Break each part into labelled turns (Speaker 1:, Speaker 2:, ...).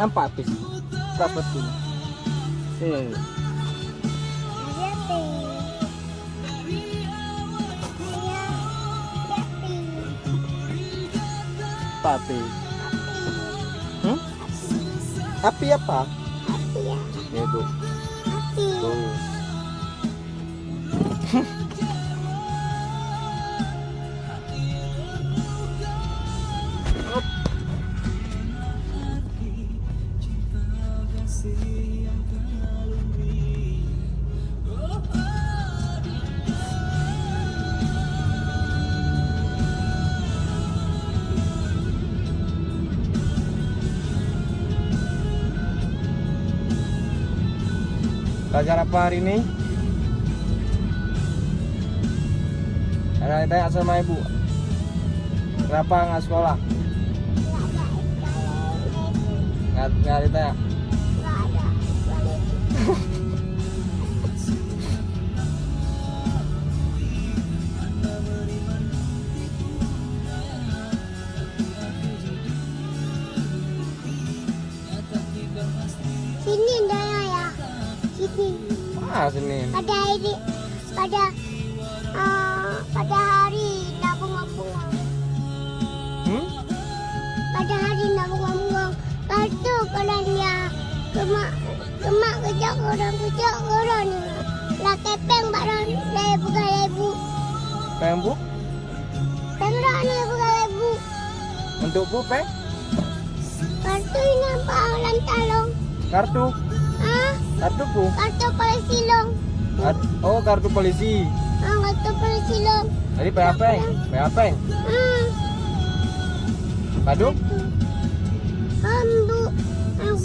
Speaker 1: Nampak api? Berapa tu? Sini. Apa api? Api apa?
Speaker 2: Api ya.
Speaker 1: Ya tu.
Speaker 2: Api.
Speaker 1: Tuh. Belajar apa hari ini? Ada tanya sama ibu. Kenapa nggak sekolah? Nggak ditanya.
Speaker 2: Sini Daya ya. Sini.
Speaker 1: Sini.
Speaker 2: Pada hari nak bunga-bunga. Pada hari nak bunga-bunga. Kartu kolanya kemak kejak orang ni. Lah kepeng baran lebu ke lebu.
Speaker 1: Peng bu?
Speaker 2: Peng dah ni bukan lebu.
Speaker 1: Untuk bu peng?
Speaker 2: Kartu ini nampak lantalong.
Speaker 1: Kartu? Kartu bu?
Speaker 2: Kartu polisi long.
Speaker 1: Oh, kartu polisi.
Speaker 2: Kartu polisi long.
Speaker 1: Tadi peng? Peng? Padu?
Speaker 2: Bu.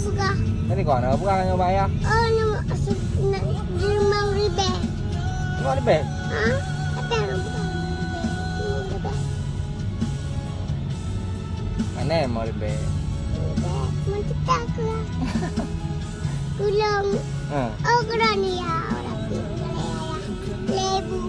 Speaker 2: Buka.
Speaker 1: Ini kau nak buka yang bayar?
Speaker 2: Nama Dirmang Ribe.
Speaker 1: Kau ada beg?
Speaker 2: Tapi orang buka.
Speaker 1: Mana yang mau beg?
Speaker 2: Macam tak ke? Kulang. Oh, kurang ni ya. Orang lebu.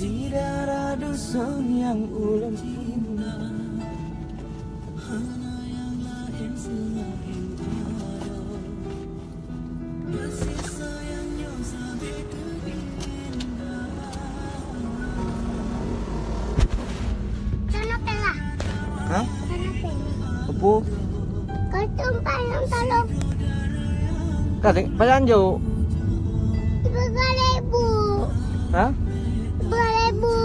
Speaker 1: Sidara dusun yang ulang hina, hana yang lain selain ada. Kasih sayangnya sampai keindah.
Speaker 2: Sana pela.
Speaker 1: Hah?
Speaker 2: Sana pela.
Speaker 1: Apa?
Speaker 2: Kartu palang talong.
Speaker 1: Kasih pajanjo.
Speaker 2: Buka lebu.
Speaker 1: Hah?
Speaker 2: Buka lebu.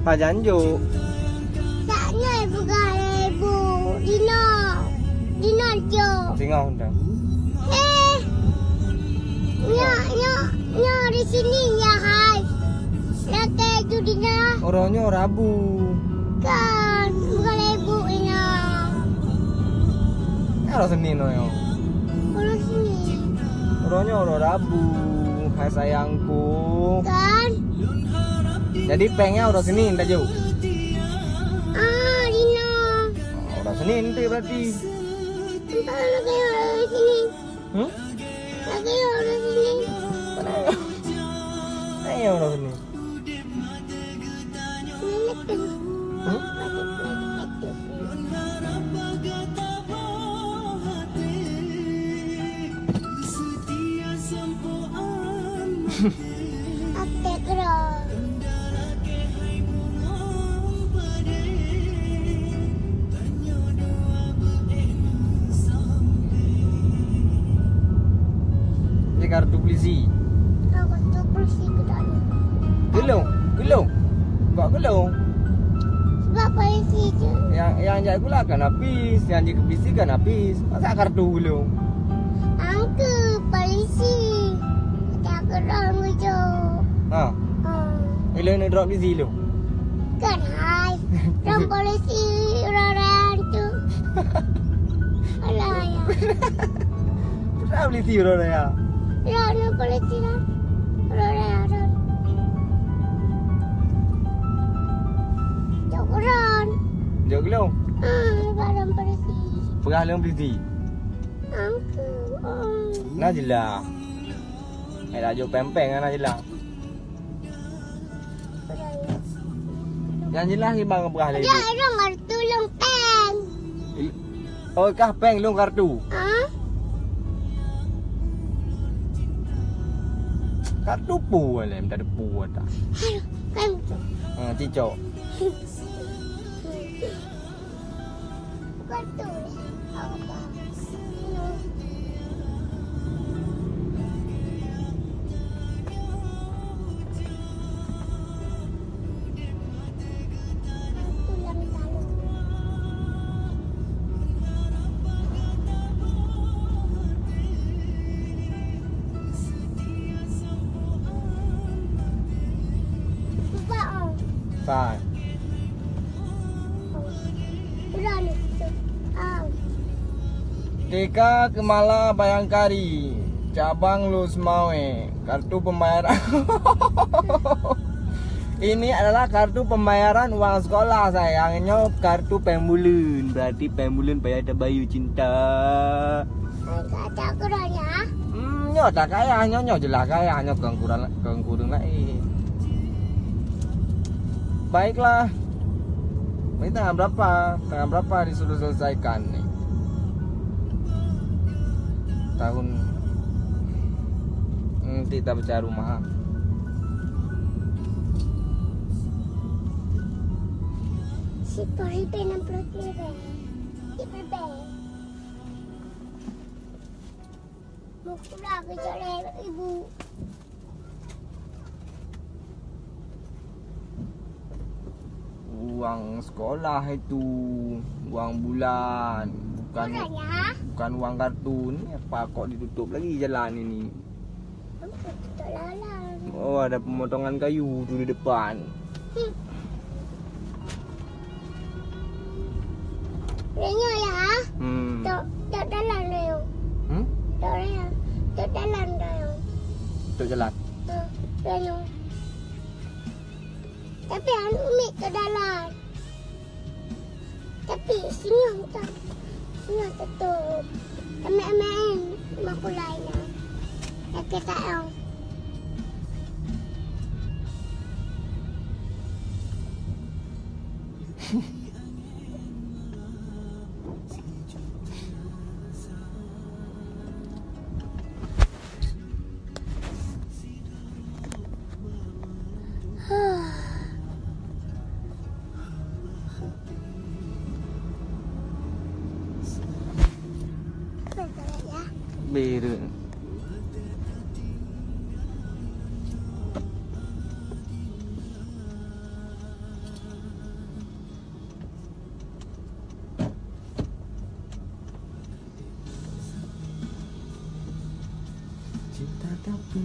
Speaker 1: Pajanjo.
Speaker 2: Saknya buka lebu. Dino jo.
Speaker 1: Tengok dah.
Speaker 2: Nya di sini ya hai. Late judina
Speaker 1: Orangnya Rabu.
Speaker 2: kan buka lebu nya.
Speaker 1: Orang Senin yo.
Speaker 2: Kalau sini
Speaker 1: Orangnya orang Rabu. Hai sayangku.
Speaker 2: kan.
Speaker 1: Jadi pengnya orang Senin dah jauh.
Speaker 2: Dino.
Speaker 1: Orang Senin tu berarti.
Speaker 2: Entah lagi orang di sini. Lagi orang di sini.
Speaker 1: Ayo orang Senin.
Speaker 2: Apa gerak?
Speaker 1: kasih kartu polisi.
Speaker 2: Kartu polisi ke dalam.
Speaker 1: Gelung. Kau gelung.
Speaker 2: Sebab polisi je.
Speaker 1: Yang jaga gula kan habis, yang jaga polisi kan habis. Masa kartu gelung?
Speaker 2: Angka polisi. Tak kerang je.
Speaker 1: Ha. Ilmu nak drop polisi lu.
Speaker 2: Kan hai. Orang polisi orang tu. Alah ya.
Speaker 1: Pernah polisi orang ya.
Speaker 2: Orang polisi lah. Orang. Jokoran.
Speaker 1: Jaga gelung.
Speaker 2: Barang polisi.
Speaker 1: Perah gelung polisi.
Speaker 2: Angka.
Speaker 1: Nah jelah. Dah jauh pempeng kan jelah. Yang jelas ni bang perah lagi.
Speaker 2: Dia orang kartu lempeng.
Speaker 1: Oh kah peng long kartu. Kartu pu lah, tak ada pu ada.
Speaker 2: Kan.
Speaker 1: Cicok.
Speaker 2: Kartu. Apa?
Speaker 1: Faham.
Speaker 2: Berani.
Speaker 1: TK Kemala Bayangkari, cabang Lus Mawe, kartu pembayaran. Ini adalah kartu pembayaran uang sekolah sayangnya, kartu pembulan. Berarti pembulan bayar ada bayu cinta.
Speaker 2: Kata kurangnya.
Speaker 1: Nyo tak kaya, nyo jelas kaya, nyo kengkurang lain. Baiklah. Ini tanggal berapa? Tanggal berapa disuruh selesaikan nih? Tahun nanti kita bicara rumah.
Speaker 2: Si Paribe 63. Si Paribe. Mukula kerja ibu.
Speaker 1: Uang sekolah itu, uang bulan, bukan uang kartu. Ni apa kok ditutup lagi jalan ini?
Speaker 2: Tutup lalang.
Speaker 1: Oh, ada pemotongan kayu tu di depan.
Speaker 2: Renyo ya? Tak jalan Renyo. Tak Renyo. Tak jalan Renyo.
Speaker 1: Untuk jalan.
Speaker 2: Renyo. Tapi Umi ke dalam. Tapi singang tak. Singang tutup. Amin-amin. Maku lain lah. Tapi tak tahu.
Speaker 1: Biru. Cinta tapi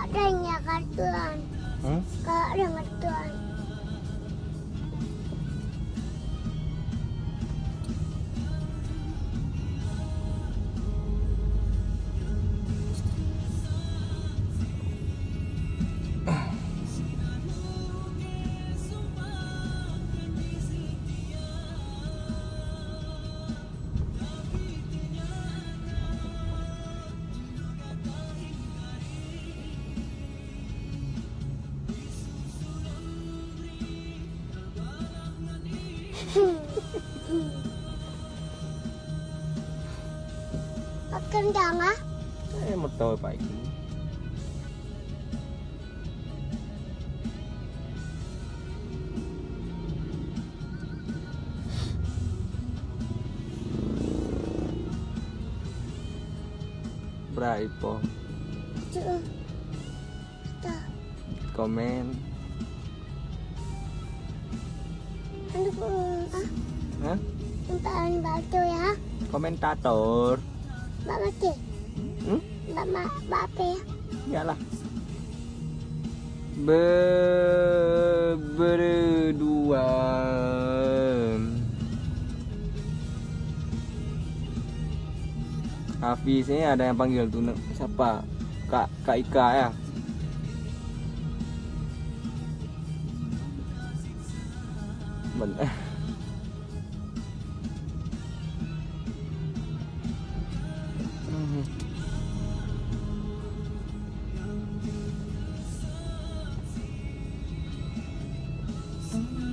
Speaker 1: Adanya kartuan. Kak ada kartuan.
Speaker 2: kendang ah.
Speaker 1: Motor apa itu? Berapa?
Speaker 2: Tuh. Tuh.
Speaker 1: Komen.
Speaker 2: Aduh, ah.
Speaker 1: Hah?
Speaker 2: Tempat batu ya.
Speaker 1: Komentator.
Speaker 2: Mbak mati.
Speaker 1: Hmm?
Speaker 2: Mbak apa ya?
Speaker 1: Iyalah. Berdua. Hafiz ini ada yang panggil tuh siapa? Kak Ika ya. Bener.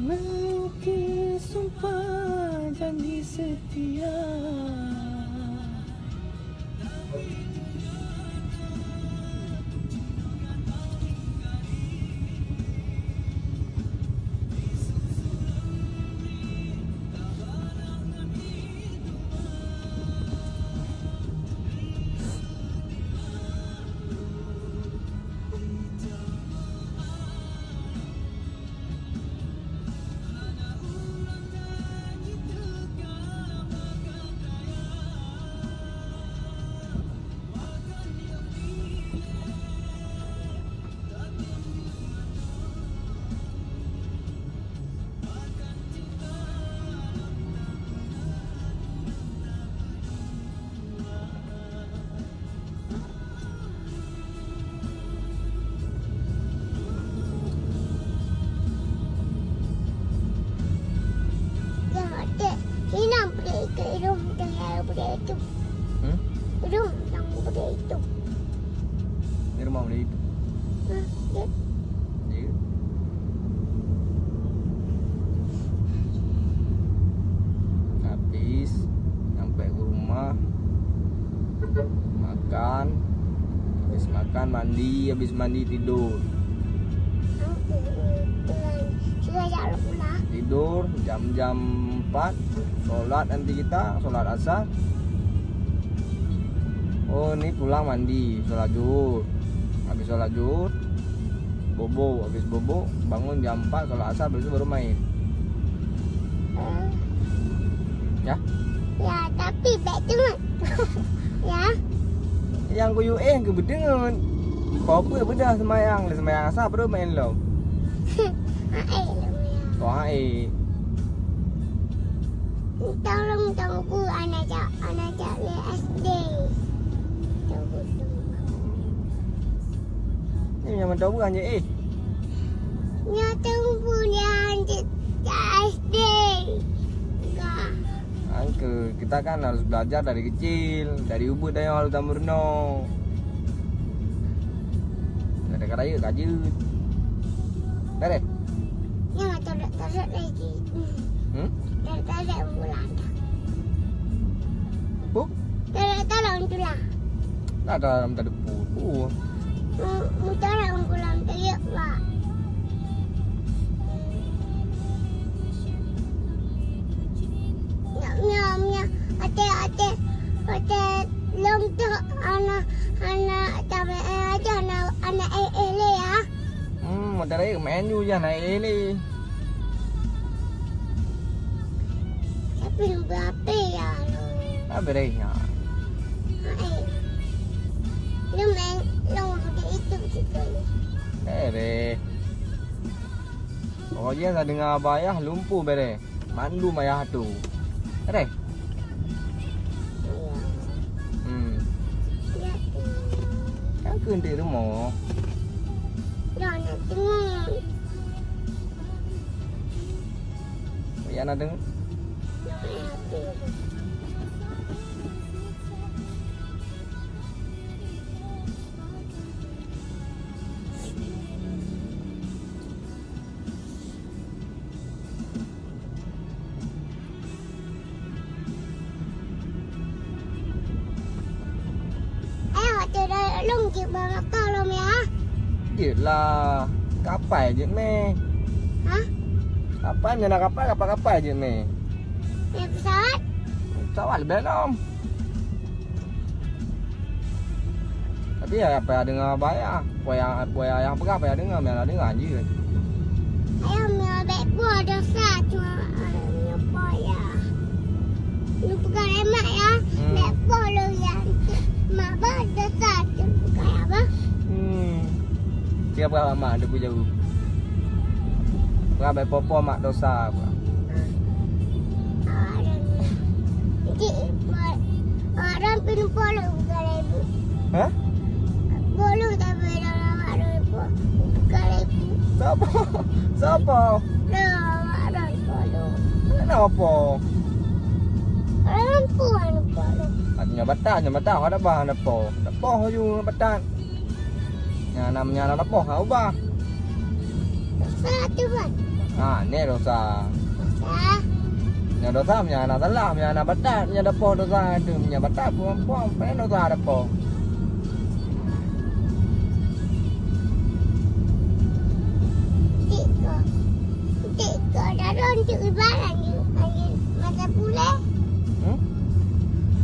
Speaker 1: Nanti sumpah janji setia.
Speaker 2: itu.
Speaker 1: Hmm?
Speaker 2: Belum yang muda itu.
Speaker 1: Ni rumah boleh itu.
Speaker 2: Ya.
Speaker 1: Ya. Habis sampai ke rumah makan, habis makan mandi, habis mandi tidur.
Speaker 2: Sudah jalan pula.
Speaker 1: Tidur jam-jam 4, sholat nanti kita, sholat asar. Oh ini pulang mandi, sholat zuhur. Habis sholat zuhur, bobo, habis bobo bangun jam 4, sholat asar, habis itu baru main. Ya?
Speaker 2: Ya, tapi baik cuma. Ya.
Speaker 1: Yang ku UN ke bedengan. Kau apa ya bedah semayang, semayang asar baru main lo.
Speaker 2: Hai ya.
Speaker 1: Kau hai.
Speaker 2: Tolong tunggu anak le SD. Tunggu.
Speaker 1: Ini yang tahu bukan je
Speaker 2: Ya tunggu dia SD. Enggak.
Speaker 1: Angke, kita kan harus belajar dari kecil, dari Ubud dari Halu Tamurno. Ada karaya kajut. Beres?
Speaker 2: Ya tak lagi. Tak bulan.
Speaker 1: Bu?
Speaker 2: Tak tulang.
Speaker 1: Tak ada dalam tadi putu.
Speaker 2: Mutara bulan tak Pak. Nya ate long tu anak tabe aja anak ele ya.
Speaker 1: Ada raya main juga naik ele.
Speaker 2: Tapi berapa ya lo?
Speaker 1: Apa raya?
Speaker 2: Lo main lo itu betul.
Speaker 1: Bere. Pokoknya saya dengar abah ayah lumpuh bere. Mandu ayah tu. Bere. Kan ke di rumah.
Speaker 2: Jangan tengok.
Speaker 1: Ya nak dengar.
Speaker 2: lông chị bà ngọc to lông ya.
Speaker 1: Dia lah kapal je meh.
Speaker 2: Hah?
Speaker 1: Kapal je nak kapal je meh.
Speaker 2: Naik pesawat?
Speaker 1: Pesawat lebih dalam. Tapi ya apa dengar bayar. Poya yang pegang payah dengar, biarlah dengar je.
Speaker 2: Ayah ambil buah dosa cuma ambil buah ya. Lu pegang remat ya. Ambil buah lu yang mak bah dosa tu pegang apa?
Speaker 1: Dia berapa mak dia pergi jauh. Berapa popo mak dosa apa?
Speaker 2: Nanti orang pindah bola bukan ibu.
Speaker 1: Hah?
Speaker 2: Bola tak boleh dalam ada ibu. Bukan ibu.
Speaker 1: Siapa? Siapa?
Speaker 2: Dalam ada bola.
Speaker 1: Kenapa?
Speaker 2: Orang puan bola.
Speaker 1: Nya batang ada bah ada po. Ada po ju batang. Nya namanya ada po ha ubah.
Speaker 2: Dosa tu kan.
Speaker 1: Ni dosa.
Speaker 2: Dosa.
Speaker 1: Nya dosa nya anak salah, nya anak batang, nya ada po dosa tu, nya batang perempuan, pen dosa ada po.
Speaker 2: Tiga dalam tu ibarat ni. Masa pulih.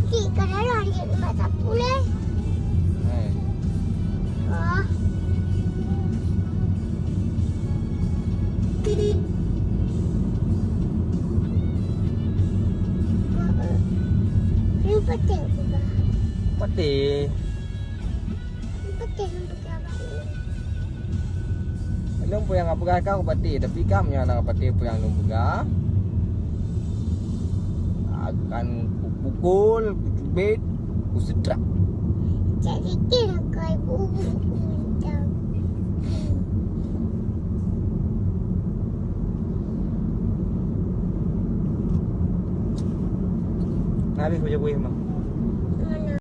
Speaker 2: Tiga dalam tu masa pulih. Oh. Ini penting juga.
Speaker 1: Pati.
Speaker 2: Penting untuk apa ini?
Speaker 1: Belum pun yang apa kau pati, tapi kamu yang nak pati pun yang lumpuga. Akan pukul, cubit, kusedrak.
Speaker 2: Jadi kira kau ibu minta.
Speaker 1: Habis kerja buih mah.